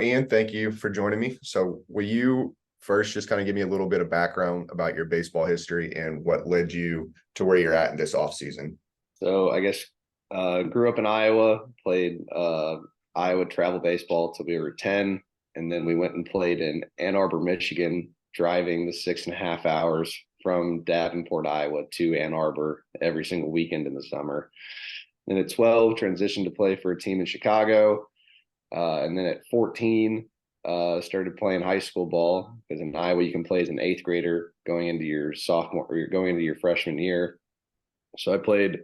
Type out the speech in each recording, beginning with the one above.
Ian, thank you for joining me. So, will you first just kind of give me a little bit of background about your baseball history and what led you to where you're at in this offseason? So I guess grew up in Iowa, played Iowa travel baseball till we were 10. And then we went and played in Ann Arbor, Michigan, driving the 6.5 hours from Davenport, Iowa to Ann Arbor every single weekend in the summer. And at 12, transitioned to play for a team in Chicago. And then at 14, started playing high school ball because in Iowa you can play as an eighth grader going into your sophomore or you're going into your freshman year. So I played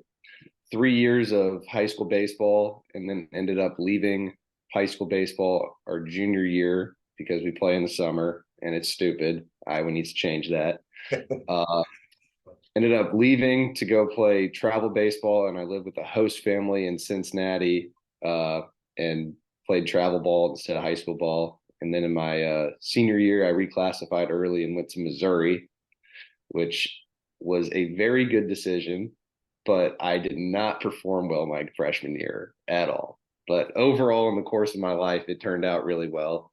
3 years of high school baseball and then ended up leaving high school baseball our junior year because we play in the summer and it's stupid. Iowa needs to change that. Uh, Ended up leaving to go play travel baseball, and I lived with a host family in Cincinnati and played travel ball instead of high school ball. And then in my senior year, I reclassified early and went to Missouri, which was a very good decision, but I did not perform well my freshman year at all. But overall, in the course of my life, it turned out really well.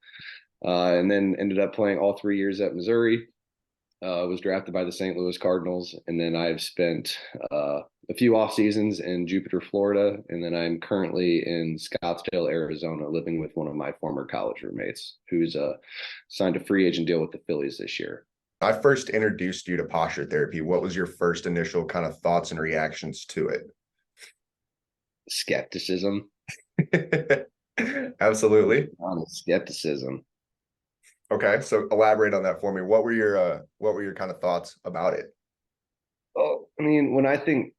And then ended up playing all 3 years at Missouri. Was drafted by the St. Louis Cardinals, and then I've spent a few off seasons in Jupiter, Florida, and then I'm currently in Scottsdale, Arizona, living with one of my former college roommates, who's signed a free agent deal with the Phillies this year. I first introduced you to posture therapy. What was your first initial kind of thoughts and reactions to Skepticism, it? Absolutely. skepticism. Okay, so elaborate on that for me. What were your kind of thoughts about it? Oh, I mean, when I think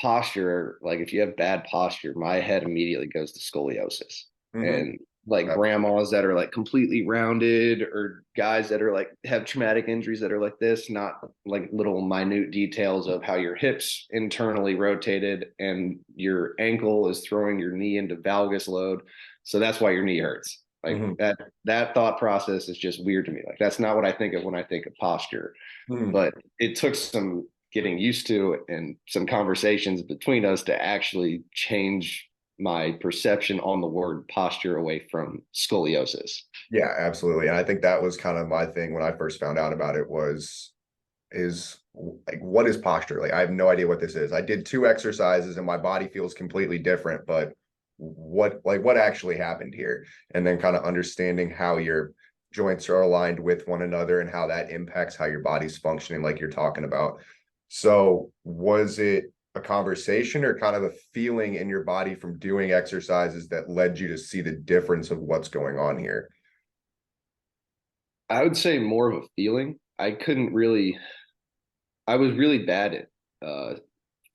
posture, like if you have bad posture, my head immediately goes to scoliosis. Mm-hmm. And like grandmas that are like completely rounded or guys that are like have traumatic injuries that are like this, not like little minute details of how your hips internally rotated and your ankle is throwing your knee into valgus load. So that's why your knee hurts. Like Mm-hmm. that thought process is just weird to me. Like that's not what I think of when I think of posture. Mm-hmm. But it took some getting used to and some conversations between us to actually change my perception on the word posture away from scoliosis. Yeah, absolutely. And I think that was kind of my thing when I first found out about it was is like what is posture? Like I have no idea what this is. I did two exercises and my body feels completely different, but what actually happened here? And then kind of understanding how your joints are aligned with one another and how that impacts how your body's functioning, like you're talking about. So was it a conversation or kind of a feeling in your body from doing exercises that led you to see the difference of what's going on here? I would say more of a feeling. I was really bad at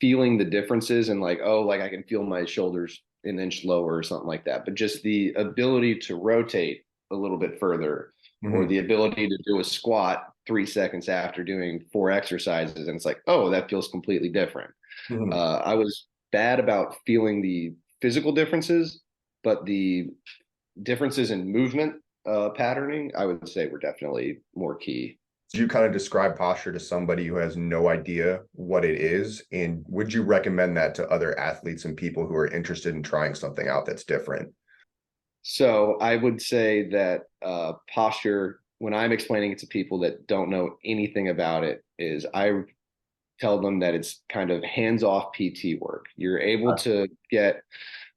feeling the differences and like, oh, like I can feel my shoulders an inch lower or something like that. But just the ability to rotate a little bit further or Mm-hmm. the ability to do a squat 3 seconds after doing four exercises. And it's like, oh, that feels completely different. Mm-hmm. I was bad about feeling the physical differences, but the differences in movement patterning, I would say, were definitely more key. You kind of describe posture to somebody who has no idea what it is? And would you recommend that to other athletes and people who are interested in trying something out that's different? So I would say that posture, when I'm explaining it to people that don't know anything about it, is I tell them that it's kind of hands-off PT work. You're able to get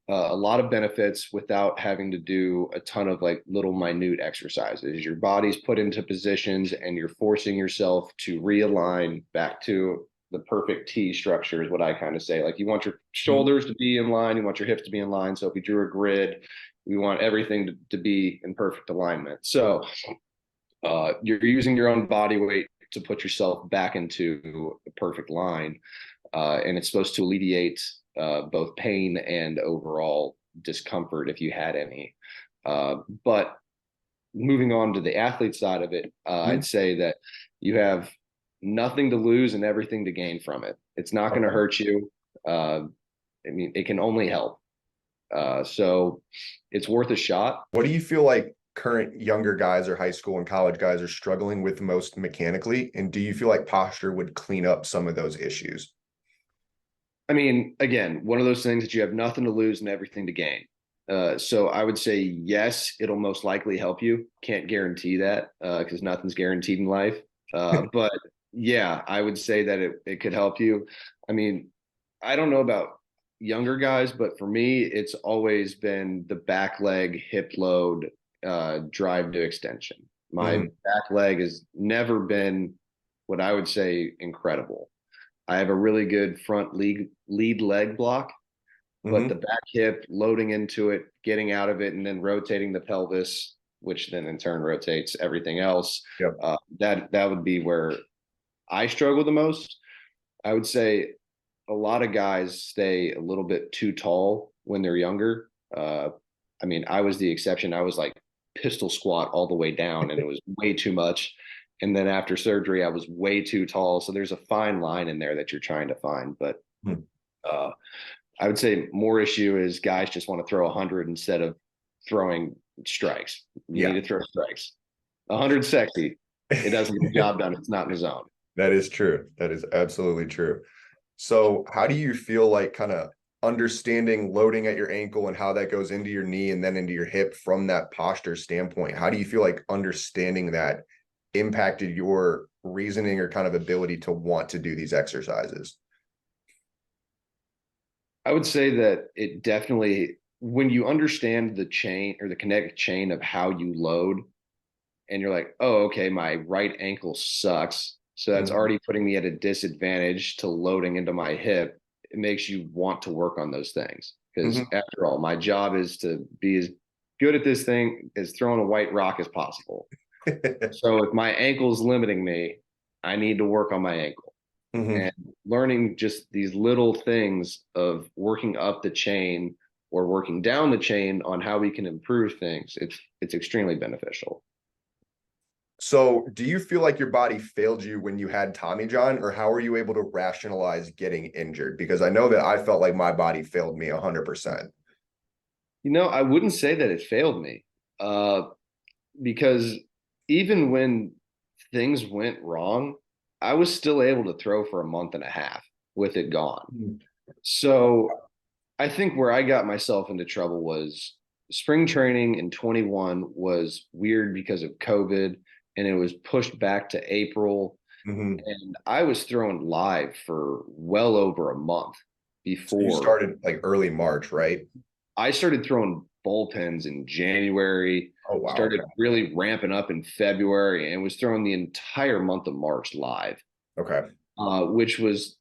a lot of benefits without having to do a ton of like little minute exercises. Your body's put into positions and you're forcing yourself to realign back to the perfect T structure is what I kind of say. Like you want your shoulders to be in line, you want your hips to be in line. So if you drew a grid, we want everything to be in perfect alignment. So you're using your own body weight to put yourself back into a perfect line. And it's supposed to alleviate both pain and overall discomfort if you had any. But moving on to the athlete side of it, Mhm. I'd say that you have nothing to lose and everything to gain from it. It's not going to Okay. hurt you. Uh, I mean, it can only help. So it's worth a shot. What do you feel like current younger guys or high school and college guys are struggling with most mechanically? And do you feel like posture would clean up some of those issues? I mean, again, one of those things that you have nothing to lose and everything to gain. So I would say yes, it'll most likely help you. Can't guarantee that because nothing's guaranteed in life. But yeah, I would say that it could help you. I mean, I don't know about younger guys, but for me, it's always been the back leg hip load drive to extension. My Hmm. back leg has never been what I would say incredible. I have a really good front lead leg block, but the Hmm. back hip loading into it, getting out of it, and then rotating the pelvis, which then in turn rotates everything else. Yep. That would be where I struggle the most. I would say a lot of guys stay a little bit too tall when they're younger. I mean, I was the exception. I was like pistol squat all the way down, and it was way too much. And then after surgery, I was way too tall. So there's a fine line in there that you're trying to find. But Hmm. uh, I would say more issue is guys just want to throw 100 instead of throwing strikes. You need Yeah. to throw strikes. 100 sexy. It doesn't get the job done. It's not in the zone. That is true. That is absolutely true. So, how do you feel like kind of understanding loading at your ankle and how that goes into your knee and then into your hip from that posture standpoint? How do you feel like understanding that impacted your reasoning or kind of ability to want to do these exercises? I would say that it definitely, when you understand the chain or the connected chain of how you load, and you're like, oh, okay, my right ankle sucks. So that's Hmm. already putting me at a disadvantage to loading into my hip. It makes you want to work on those things. Because Hmm. after all, my job is to be as good at this thing as throwing a white rock as possible. So if my ankle is limiting me, I need to work on my ankle Hmm. and learning just these little things of working up the chain or working down the chain on how we can improve things. It's extremely beneficial. So, do you feel like your body failed you when you had Tommy John, or how are you able to rationalize getting injured? Because I know that I felt like my body failed me 100%. I wouldn't say that it failed me uh, because even when things went wrong, I was still able to throw for a month and a half with it gone. So I think where I got myself into trouble was spring training in 21 was weird because of COVID and it was pushed back to April. Hmm. And I was throwing live for well over a month So you before started like early March, right? I started throwing bullpens in January, Oh wow. started really ramping up in February, and was throwing the entire month of March live, Okay. which was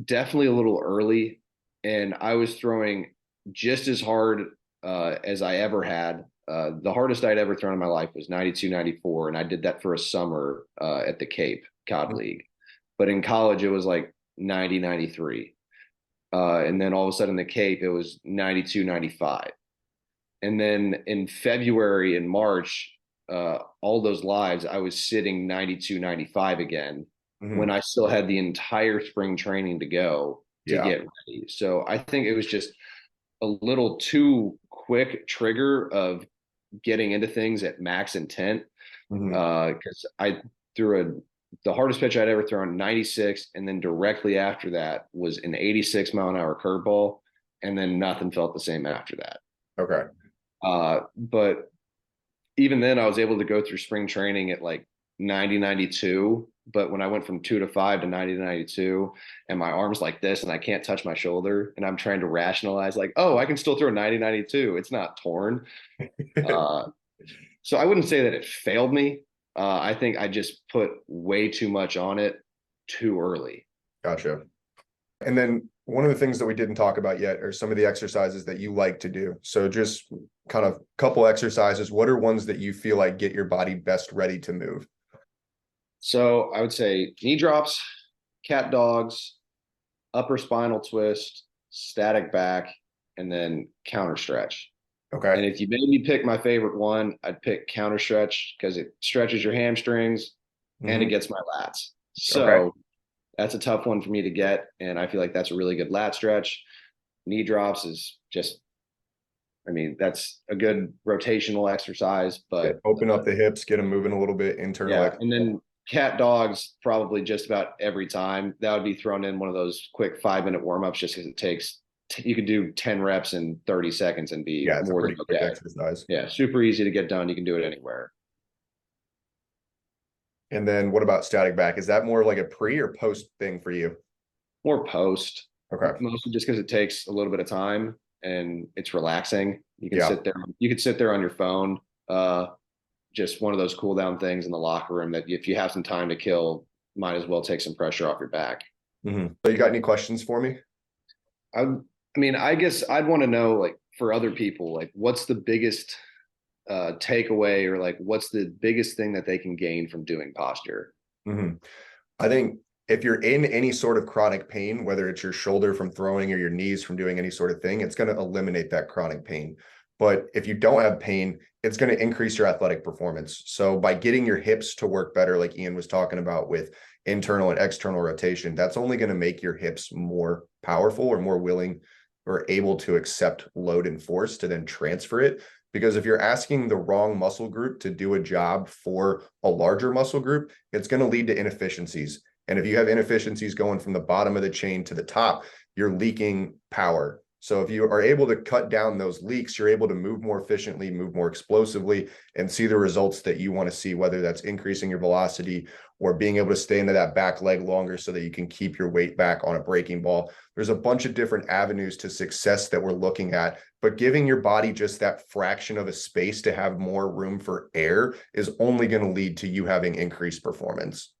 definitely a little early. And I was throwing just as hard as I ever had. The hardest I'd ever thrown in my life was 92, 94, and I did that for a summer at the Cape Cod Okay. League. But in college, it was like 90, 93. And then all of a sudden, the Cape, it was 92, 95. And then in February and March, all those lives, I was sitting 92, 95 again when Hmm. I still had the entire spring training to go to Yeah. get ready. So I think it was just a little too quick trigger of getting into things at max intent. Hmm. Because I threw the hardest pitch I'd ever thrown 96, and then directly after that was an 86-mile-an-hour curveball, and then nothing felt the same after that. Okay. But even then, I was able to go through spring training at like 90, 92. But when I went from 2 to 5 to 90 to 92, and my arm's like this, and I can't touch my shoulder, and I'm trying to rationalize, like, oh, I can still throw 90, 92. It's not torn. Uh, so I wouldn't say that it failed me. I think I just put way too much on it too early. Gotcha. And then one of the things that we didn't talk about yet are some of the exercises that you like to do. So just kind of couple exercises. What are ones that you feel like get your body best ready to move? So I would say knee drops, cat dogs, upper spinal twist, static back, and then counter stretch. Okay. And if you made me pick my favorite one, I'd pick counter stretch because it stretches your hamstrings and it Hmm. gets my lats. Okay. So that's a tough one for me to get. And I feel like that's a really good lat stretch. Knee drops is just, I mean, that's a good rotational exercise, Yeah. but Open up the hips, get them moving a little bit, internal yeah. exercise. And then cat dogs probably just about every time that would be thrown in one of those quick 5-minute warm ups just because it takes you can do 10 reps in 30 seconds and be Yeah, it's a more than pretty quick okay. exercise. Yeah, super easy to get done. You can do it anywhere. And then what about static back? Is that more like a pre or post thing for you? More post, Okay. mostly just because it takes a little bit of time and it's relaxing. You can Yeah. sit there. You can sit there on your phone. Uh, just one of those cool down things in the locker room that if you have some time to kill, might as well take some pressure off your back. So you got any questions for me? I mean, I guess I'd want to know, like, for other people, like, what's the biggest takeaway, or like, what's the biggest thing that they can gain from doing posture? hmm I think if you're in any sort of chronic pain, whether it's your shoulder from throwing or your knees from doing any sort of thing, it's going to eliminate that chronic pain. But if you don't have pain, it's going to increase your athletic performance. So by getting your hips to work better, like Ian was talking about with internal and external rotation, that's only going to make your hips more powerful or more willing or able to accept load and force to then transfer it. Because if you're asking the wrong muscle group to do a job for a larger muscle group, it's going to lead to inefficiencies. And if you have inefficiencies going from the bottom of the chain to the top, you're leaking power. So if you are able to cut down those leaks, you're able to move more efficiently, move more explosively, and see the results that you want to see, whether that's increasing your velocity or being able to stay into that back leg longer so that you can keep your weight back on a breaking ball. There's a bunch of different avenues to success that we're looking at, but giving your body just that fraction of a space to have more room for air is only going to lead to you having increased performance.